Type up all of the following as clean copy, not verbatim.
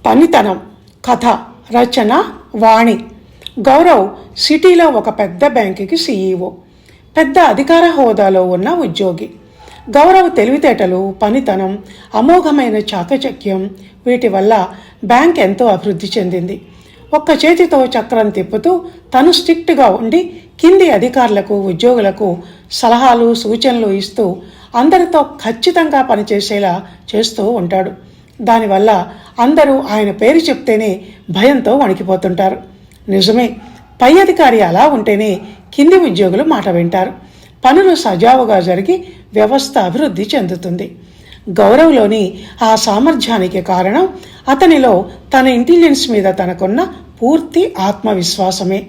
పనితనం. కథ రచన వాణి. గౌరవ్ సిటీలో ఒక పెద్ద బ్యాంకుకి సీఈఓ, పెద్ద అధికార హోదాలో ఉన్న ఉద్యోగి. గౌరవ్ తెలివితేటలు, పనితనం, అమోఘమైన చాకచక్యం, వీటి వల్ల బ్యాంక్ ఎంతో అభివృద్ధి చెందింది. ఒక్క చేతితో చక్రం తిప్పుతూ తను స్ట్రిక్ట్గా ఉండి కింది అధికారులకు, ఉద్యోగులకు సలహాలు, సూచనలు ఇస్తూ అందరితో ఖచ్చితంగా పనిచేసేలా చేస్తూ ఉంటాడు. దానివల్ల అందరూ ఆయన పేరు చెప్తేనే భయంతో వణికిపోతుంటారు. నిజమే, పై అధికారి అలా ఉంటేనే కింది ఉద్యోగులు మాట వింటారు. పనులు సజావుగా జరిగి వ్యవస్థ అభివృద్ధి చెందుతుంది. గౌరవ్లోని ఆ సామర్థ్యానికి కారణం అతనిలో తన ఇంటెలిజెన్స్ మీద తనకున్న పూర్తి ఆత్మవిశ్వాసమే.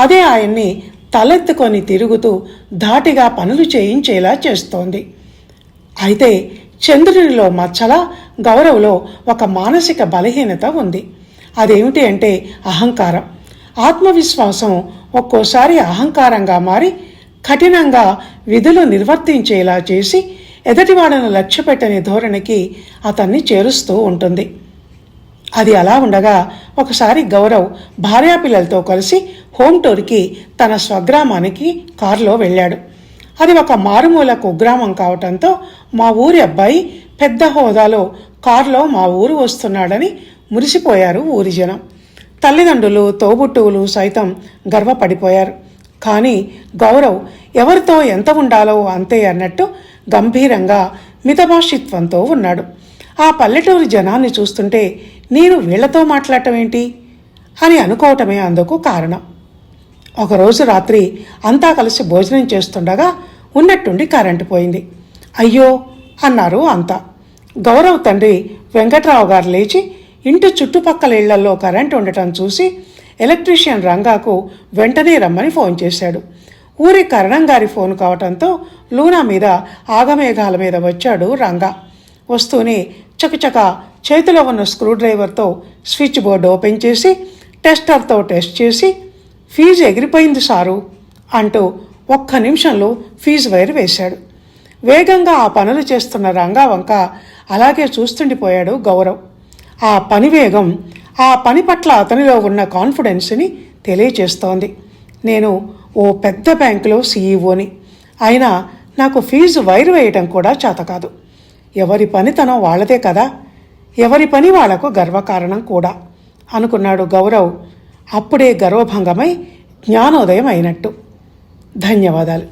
అదే ఆయన్ని తలెత్తుకొని తిరుగుతూ ధాటిగా పనులు చేయించేలా చేస్తోంది. అయితే చంద్రునిలో మచ్చలా గౌరవ్లో ఒక మానసిక బలహీనత ఉంది. అదేమిటి అంటే అహంకారం. ఆత్మవిశ్వాసం ఒక్కోసారి అహంకారంగా మారి కఠినంగా విధులు నిర్వర్తించేలా చేసి ఎదుటివాడను లక్ష్యపెట్టని ధోరణికి అతన్ని చేరుస్తూ ఉంటుంది. అది అలా ఉండగా ఒకసారి గౌరవ్ భార్యాపిల్లలతో కలిసి హోమ్ టూర్కి తన స్వగ్రామానికి కారులో వెళ్ళాడు. అది ఒక మారుమూల కుగ్రామం కావటంతో మా ఊరి అబ్బాయి పెద్ద హోదాలో కారులో మా ఊరు వస్తున్నాడని మురిసిపోయారు ఊరి జనం. తల్లిదండ్రులు, తోబుట్టువులు సైతం గర్వపడిపోయారు. కానీ గౌరవ్ ఎవరితో ఎంత ఉండాలో అంతే అన్నట్టు గంభీరంగా మితభాషిత్వంతో ఉన్నాడు. ఆ పల్లెటూరు జనాన్ని చూస్తుంటే నేను వీళ్లతో మాట్లాడటం ఏంటి అని అనుకోవటమే అందుకు కారణం. ఒకరోజు రాత్రి అంతా కలిసి భోజనం చేస్తుండగా ఉన్నట్టుండి కరెంటు పోయింది. అయ్యో అన్నారు అంతా. గౌరవ్ తండ్రి వెంకట్రావు గారు లేచి ఇంటి చుట్టుపక్కల ఇళ్లలో కరెంటు ఉండటం చూసి ఎలక్ట్రీషియన్ రంగాకు వెంటనే రమ్మని ఫోన్ చేశాడు. ఊరి కరణం గారి ఫోన్ కావటంతో లూనా మీద ఆగమేఘాల మీద వచ్చాడు రంగా. వస్తూనే చకచక చేతిలో ఉన్న స్క్రూ డ్రైవర్తో స్విచ్ బోర్డు ఓపెన్ చేసి టెస్టర్తో టెస్ట్ చేసి ఫీజు ఎగిరిపోయింది సారు అంటూ ఒక్క నిమిషంలో ఫీజు వైర్ వేశాడు. వేగంగా ఆ పనులు చేస్తున్న రంగా వంక అలాగే చూస్తుండిపోయాడు గౌరవ్. ఆ పని వేగం, ఆ పని పట్ల అతనిలో ఉన్న కాన్ఫిడెన్స్ని తెలియచేస్తోంది. నేను ఓ పెద్ద బ్యాంకులో సీఈఓని, అయినా నాకు ఫీజు వైర్ వేయటం కూడా చేత కాదు. ఎవరి పనితనం వాళ్ళదే కదా, ఎవరి పని వాళ్లకు గర్వకారణం కూడా అనుకున్నాడు గౌరవ్. అప్పుడే గర్వభంగమై జ్ఞానోదయం అయినట్టు. ధన్యవాదాలు.